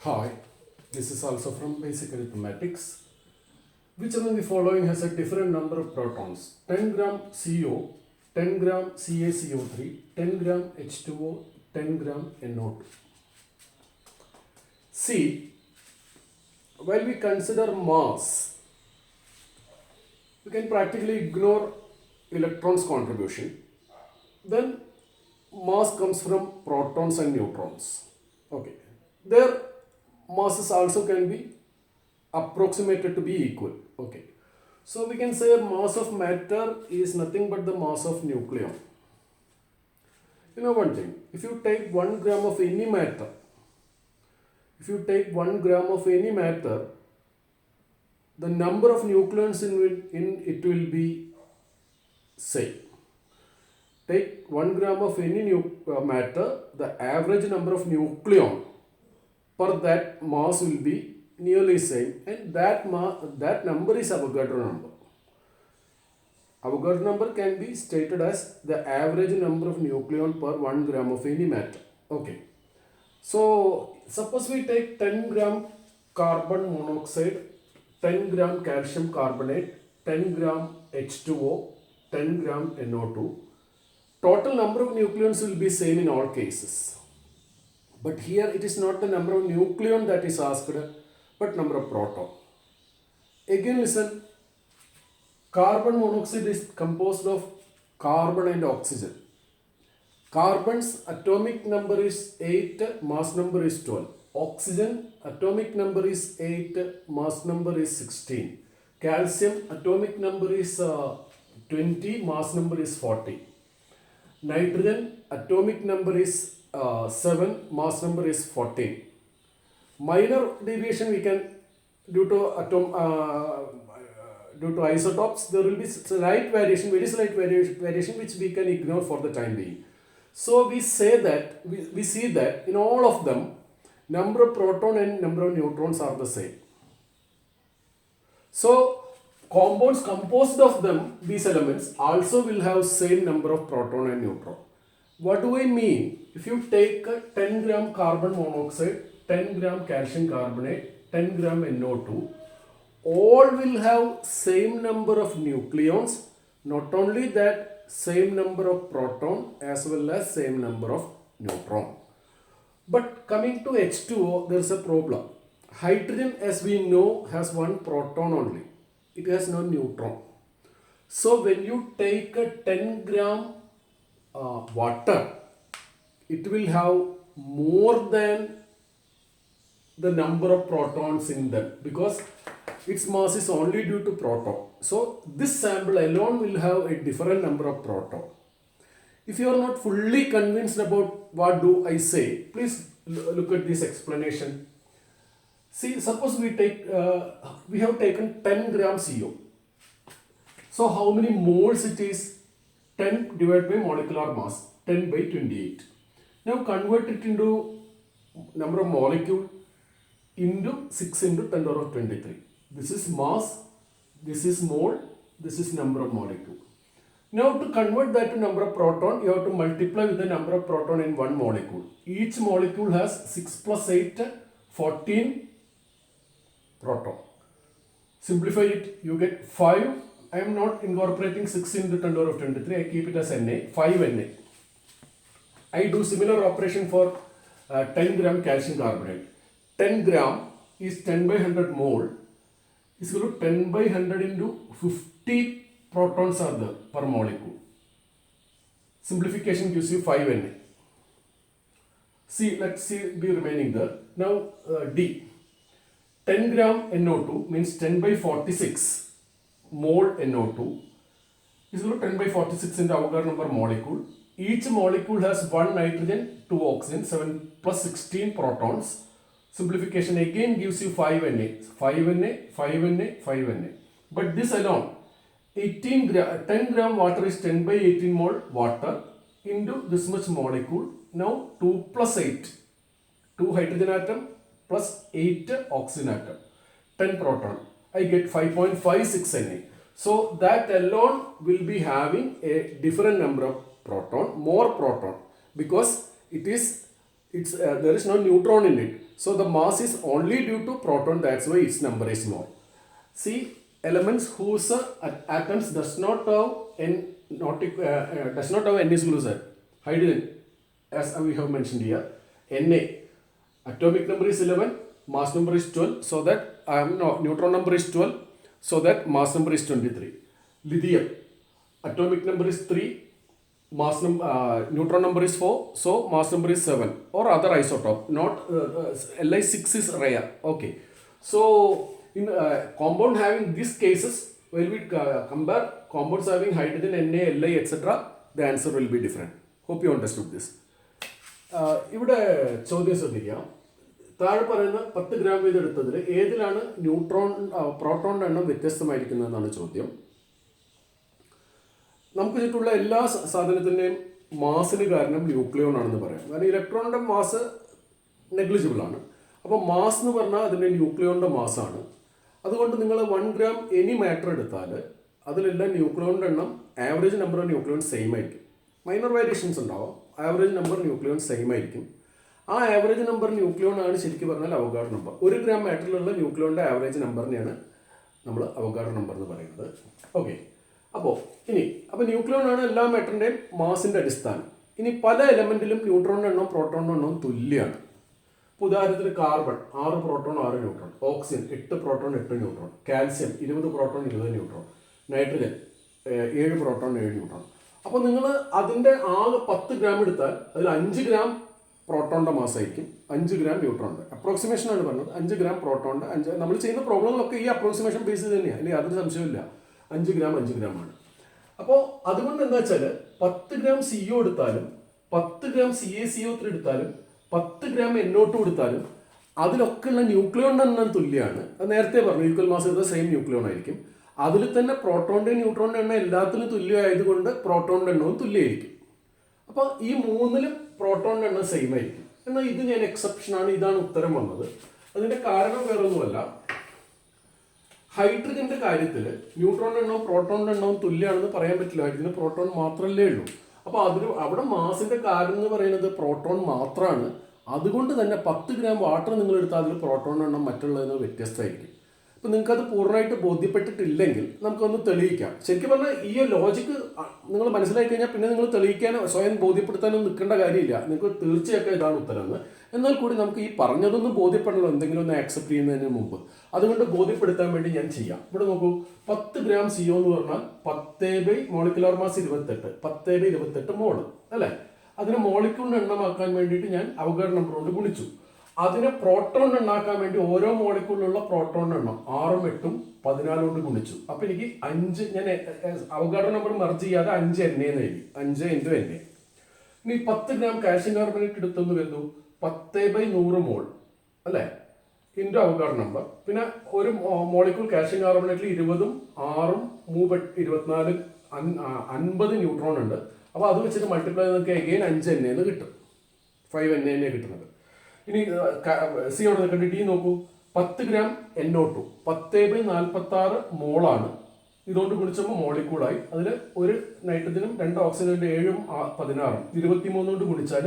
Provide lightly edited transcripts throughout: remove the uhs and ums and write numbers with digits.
Hi, this is also from Basic Arithmetics. Which among the following has a different number of protons? 10 gram CO, 10 gram CaCO3, 10 gram H2O, 10 gram NO2. See, while we consider mass, we can practically ignore electrons contribution. Then mass comes from protons and neutrons. Okay, their masses also can be approximated to be equal. Okay, so we can say mass of matter is nothing but the mass of nucleon. You know one thing, if you take 1 gram of any matter, if you take 1 gram of any matter, the number of nucleons in it will be same. Take 1 gram of any matter, the average number of nucleon per that mass will be nearly same, and that number is Avogadro number. Avogadro number can be stated as the average number of nucleon per 1 gram of any matter. Okay. So suppose we take 10 gram carbon monoxide, 10 gram calcium carbonate, 10 gram H2O, 10 gram NO2. Total number of nucleons will be same in all cases. But here it is not the number of nucleon that is asked, but number of proton. Again listen, carbon monoxide is composed of carbon and oxygen. Carbon's atomic number is 8, mass number is 12. Oxygen atomic number is 8, mass number is 16. Calcium atomic number is 20, mass number is 40. Nitrogen atomic number is 7, mass number is 14. Minor deviation we can due to isotopes there will be slight variation, very slight variation which we can ignore for the time being. So we say that we see that in all of them number of proton and number of neutrons are the same. So compounds composed of them, these elements also will have same number of proton and neutron. What do I mean? If you take 10 gram carbon monoxide, 10 gram calcium carbonate, 10 gram NO2, all will have same number of nucleons, not only that, same number of proton as well as same number of neutron. But coming to H2O, there is a problem. Hydrogen, as we know, has one proton only. It has no neutron. So when you take a 10 gram water, it will have more than the number of protons in them because its mass is only due to proton. So this sample alone will have a different number of proton. If you are not fully convinced about what do I say, please look at this explanation. See, suppose we have taken 10 gram CO. So how many moles it is? 10 divided by molecular mass, 10 by 28. Now convert it into number of molecule into 6 into 10 to the power of 23. This is mass, this is mole, this is number of molecule. Now to convert that to number of proton, you have to multiply with the number of proton in one molecule. Each molecule has 6 plus 8, 14 proton. Simplify it, you get 5. I am not incorporating 6 into 10 to the power of 23, I keep it as Na, 5 Na. I do similar operation for 10 gram calcium carbonate. 10 gram is 10 by 100 mole is equal to 10 by 100 into 50 protons are there per molecule. Simplification gives you 5 Na. See, let's see the remaining there. Now D. 10 gram NO2 means 10 by 46 mole NO2 is equal to 10 by 46 into Avogadro number molecule. Each molecule has 1 nitrogen, 2 oxygen, 7 plus 16 protons. Simplification again gives you 5 Na, 5 Na, 5 Na, 5 Na. But this alone, 10 gram water is 10 by 18 mole water into this much molecule. Now 2 plus 8, 2 hydrogen atom plus 8 oxygen atom, 10 proton. I get 5.56 Na. So that alone will be having a different number of proton, more proton because it is it's there is no neutron in it. So the mass is only due to proton. That's why its number is more. See, elements whose atoms does not have n is equal to hydrogen, as we have mentioned here, Na. Atomic number is 11, mass number is 12, so that neutron number is 12, so that mass number is 23. Lithium, atomic number is 3, neutron number is 4, so mass number is 7. Or other isotope, not Li6 is rare. Okay, so in compound having these cases, when we compare compounds having hydrogen, Na, Li, etc., the answer will be different. Hope you understood this. ഇവിടെ ചോദ്യം ശ്രദ്ധിക്കാം. താഴെ പറയുന്ന 10 gram വീതം എടുത്തതിൽ ഏതിലാണ് പ്രോട്ടോണിൻ്റെ എണ്ണം വ്യത്യസ്തമായിരിക്കുന്നതെന്നാണ് ചോദ്യം. നമുക്ക് ചുറ്റുള്ള എല്ലാ സാധനത്തിൻ്റെയും മാസിന് കാരണം ന്യൂക്ലിയോൺ ആണെന്ന് പറയാം. കാരണം ഇലക്ട്രോണിൻ്റെ മാസ് നെഗ്ലിജിബിൾ ആണ്. അപ്പോൾ മാസ് എന്ന് പറഞ്ഞാൽ അതിൻ്റെ ന്യൂക്ലിയോണിൻ്റെ മാസാണ്. അതുകൊണ്ട് നിങ്ങൾ 1 ഗ്രാം എനി മാറ്റർ എടുത്താൽ അതിലെല്ലാം ന്യൂക്ലിയോണിൻ്റെ എണ്ണം, average number of nucleon same ആയിരിക്കും. മൈനർ വേരിയേഷൻസ് ഉണ്ടാവും. ആവറേജ് നമ്പർ ന്യൂക്ലിയോൺ സെയിം ആയിരിക്കും. ആ ആവറേജ് നമ്പർ ന്യൂക്ലിയോൺ ആണ് ശരിക്കും പറഞ്ഞാൽ അവഗാഡ്രോ നമ്പർ. 1 ഗ്രാം മാറ്ററിലുള്ള ന്യൂക്ലിയോണിൻ്റെ ആവറേജ് നമ്പറിനെയാണ് നമ്മൾ അവഗാഡ്രോ നമ്പർ എന്ന് പറയുന്നത്. ഓക്കെ, അപ്പോൾ ന്യൂക്ലിയോൺ ആണ് എല്ലാ മാറ്ററിൻ്റെയും മാസിൻ്റെ അടിസ്ഥാനം. ഇനി പല എലമെൻറ്റിലും ന്യൂട്രോണിൻ്റെ എണ്ണം പ്രോട്ടോണിൻ്റെ എണ്ണവും തുല്യമാണ്. ഇപ്പോൾ ഉദാഹരണത്തിന് carbon 6 proton 6 neutron, oxygen 8 proton 8 neutron, calcium 20 proton 20 neutron, nitrogen 7 proton 7 neutron. അപ്പോൾ നിങ്ങൾ അതിൻ്റെ ആകെ 10 ഗ്രാം എടുത്താൽ അതിൽ 5 ഗ്രാം പ്രോട്ടോണിൻ്റെ മാസമായിരിക്കും, 5 ഗ്രാം ന്യൂട്രോണിൻ്റെ. അപ്രോക്സിമേഷൻ ആണ് പറഞ്ഞത്. 5 ഗ്രാം പ്രോട്ടോണിൻ്റെ 5. നമ്മൾ ചെയ്യുന്ന പ്രോബ്ലങ്ങളൊക്കെ ഈ അപ്രോക്സിമേഷൻ ബേസ് തന്നെയാണ്, അല്ലെങ്കിൽ യാതൊരു സംശയമില്ല. 5 ഗ്രാം ആണ്. അപ്പോൾ അതുകൊണ്ട് എന്താ വെച്ചാൽ 10 ഗ്രാം CO എടുത്താലും 10 ഗ്രാം CaCO3 എടുത്താലും 10 ഗ്രാം NO2 എടുത്താലും അതിലൊക്കെ ഉള്ള ന്യൂക്ലിയോണിൻ്റെ എണ്ണം തുല്യമാണ്. അത് നേരത്തെ പറഞ്ഞു, ഈക്വൽ മാസ് ചെയ്ത സെയിം ന്യൂക്ലിയോൺ ആയിരിക്കും. അതിൽ തന്നെ പ്രോട്ടോണിൻ്റെയും ന്യൂട്രോണിൻ്റെ എണ്ണം എല്ലാത്തിലും തുല്യമായതുകൊണ്ട് പ്രോട്ടോണിൻ്റെ എണ്ണവും തുല്യമായിരിക്കും. അപ്പോൾ ഈ 3ലും പ്രോട്ടോണിൻ്റെ എണ്ണം സെയിം ആയിരിക്കും. എന്നാൽ ഇത് ഞാൻ എക്സെപ്ഷനാണ്, ഇതാണ് ഉത്തരം വന്നത്. അതിൻ്റെ കാരണം വേറൊന്നുമല്ല, ഹൈഡ്രജൻ്റെ കാര്യത്തിൽ ന്യൂട്രോണിൻ്റെ എണ്ണവും പ്രോട്ടോണിൻ്റെ എണ്ണവും തുല്യമാണെന്ന് പറയാൻ പറ്റില്ല. ഹൈഡ്രജന് പ്രോട്ടോൺ മാത്രമല്ലേ ഉള്ളൂ. അപ്പോൾ അവിടെ മാസിൻ്റെ കാരണം എന്ന് പറയുന്നത് പ്രോട്ടോൺ മാത്രമാണ്. അതുകൊണ്ട് തന്നെ 10 ഗ്രാം വാട്ടർ നിങ്ങൾ എടുത്താൽ അതിൽ പ്രോട്ടോണിൻ്റെ എണ്ണം മറ്റുള്ളതിന് വ്യത്യസ്തമായിരിക്കും. അപ്പോൾ നിങ്ങൾക്കത് പൂർണ്ണമായിട്ട് ബോധ്യപ്പെട്ടിട്ടില്ലെങ്കിൽ നമുക്കൊന്ന് തെളിയിക്കാം. ശരിക്കും പറഞ്ഞാൽ ഈ ലോജിക്ക് നിങ്ങൾ മനസ്സിലാക്കി കഴിഞ്ഞാൽ പിന്നെ നിങ്ങൾ തെളിയിക്കാനോ സ്വയം ബോധ്യപ്പെടുത്താനോ നിൽക്കേണ്ട കാര്യമില്ല. നിങ്ങൾക്ക് തീർച്ചയായിട്ടും ഇതാണ് ഉത്തരമെന്ന്. എന്നാൽ കൂടി നമുക്ക് ഈ പറഞ്ഞതൊന്നും ബോധ്യപ്പെടണമല്ലോ, എന്തെങ്കിലും ഒന്ന് ആക്സെപ്റ്റ് ചെയ്യുന്നതിന് മുമ്പ്. അതുകൊണ്ട് ബോധ്യപ്പെടുത്താൻ വേണ്ടി ഞാൻ ചെയ്യാം. ഇവിടെ നോക്കൂ, 10 ഗ്രാം CO എന്ന് പറഞ്ഞാൽ 10 മോളിക്കുലർ മാസ് 28, 10/28 മോള് അല്ലേ. അതിനെ മോളിക്യൂളിൻ്റെ എണ്ണമാക്കാൻ വേണ്ടിയിട്ട് ഞാൻ അവഗാഡ്രോ നമ്പർ കൊണ്ട് ഗുണിച്ചു. അതിനെ പ്രോട്ടോൺ എണ്ണാക്കാൻ വേണ്ടി ഓരോ മോളിക്യൂളിലുള്ള പ്രോട്ടോണിൻ്റെ എണ്ണം 6ഉം 8ഉം 14 കൊണ്ട് ഗുണിച്ചു. അപ്പോൾ എനിക്ക് 5, ഞാൻ അവഗാഡ്രോ നമ്പർ മെർജ് ചെയ്യാതെ 5 Na എന്ന് എഴുതി, 5 × Na. ഇനി 10 ഗ്രാം കാൽഷ്യം കാർബണേറ്റ് എടുത്തെന്ന് വരുന്നു, 10/100 മോൾ അല്ലേ, ഇൻറ്റു അവഗാഡ്രോ നമ്പർ. പിന്നെ ഒരു മോളിക്യൂൾ കാൽഷ്യം കാർബണേറ്റിൽ 20ഉം 6ഉം 3 24 50 ന്യൂട്രോൺ ഉണ്ട്. അപ്പോൾ അത് വെച്ചിട്ട് മൾട്ടിപ്ലൈ ചെയ്തൊക്കെ എഗെയിൻ 5 Na എന്ന് കിട്ടും, 5 Na കിട്ടുന്നത്. ഇനി സി അവിടെ നിൽക്കേണ്ട ഡി നോക്കൂ, 10 ഗ്രാം NO2 10/46 മോളാണ്. ഇതുകൊണ്ട് ഗുണിച്ചപ്പോൾ മോളിക്യൂളായി. അതിൽ ഒരു നൈട്രജനും 2 ഓക്സിജനും 7ഉം 16ഉം 23 കൊണ്ട് ഗുണിച്ചാൽ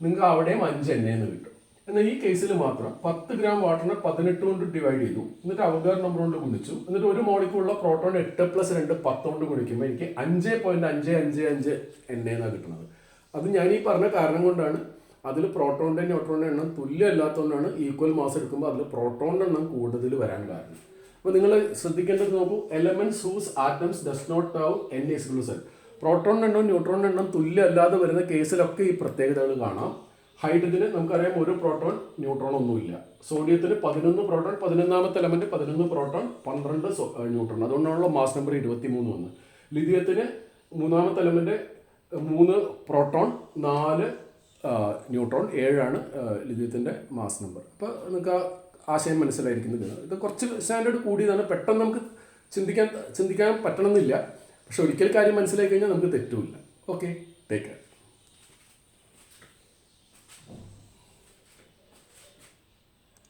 നിങ്ങൾക്ക് അവിടെയും 5 Na എന്ന് കിട്ടും. എന്നാൽ ഈ കേസിൽ മാത്രം 10 ഗ്രാം വാട്ടറിനെ 18 കൊണ്ട് ഡിവൈഡ് ചെയ്തു, എന്നിട്ട് അവഗാഡ്രോ നമ്പർ കൊണ്ട് ഗുണിച്ചു. എന്നിട്ട് ഒരു മോളിക്യൂളുള്ള പ്രോട്ടോൺ 8 + 2 10 കൊണ്ട് ഗുണിക്കുമ്പോൾ എനിക്ക് 5.555 Na എന്നാണ് കിട്ടുന്നത്. അത് ഞാൻ ഈ പറഞ്ഞ കാരണം കൊണ്ടാണ്. അതിൽ പ്രോട്ടോണിൻ്റെ ന്യൂട്രോണിൻ്റെ എണ്ണം തുല്യമല്ലാത്തതുകൊണ്ടാണ് ഈക്വൽ മാസ് എടുക്കുമ്പോൾ അതിൽ പ്രോട്ടോണിൻ്റെ എണ്ണം കൂടുതൽ വരാൻ കാരണം. അപ്പോൾ നിങ്ങൾ ശ്രദ്ധിക്കേണ്ടത് നോക്കൂ, elements whose atoms does not have n is equal to z. പ്രോട്ടോണിൻ്റെ എണ്ണം ന്യൂട്രോണിൻ്റെ എണ്ണം തുല്യമല്ലാതെ വരുന്ന കേസിലൊക്കെ ഈ പ്രത്യേകതകൾ കാണാം. ഹൈഡ്രജന് നമുക്കറിയാം 1 പ്രോട്ടോൺ ന്യൂട്രോൺ ഒന്നുമില്ല. സോഡിയത്തിന് 11 പ്രോട്ടോൺ, 11ാമത്തെ എലമെന്റ് 11 പ്രോട്ടോൺ 12 ന്യൂട്രോൺ, അതുകൊണ്ടാണല്ലോ മാസ് നമ്പർ 23 വന്ന്. ലിഥിയത്തിന് 3ാമത്തെ എലമെന്റ് 3 പ്രോട്ടോൺ 4 ന്യൂട്രോൺ, 7ആണ് ലിഥിയത്തിൻ്റെ മാസ് നമ്പർ. അപ്പോൾ നിങ്ങൾക്ക് ആശയം മനസ്സിലായിരിക്കുന്നത്. ഇത് കുറച്ച് സ്റ്റാൻഡേർഡ് കൂടിയതാണ്, പെട്ടെന്ന് നമുക്ക് ചിന്തിക്കാൻ പറ്റണമെന്നില്ല. പക്ഷെ ഒരിക്കൽ കാര്യം മനസ്സിലാക്കി കഴിഞ്ഞാൽ നമുക്ക് തെറ്റുമില്ല. Okay, take care.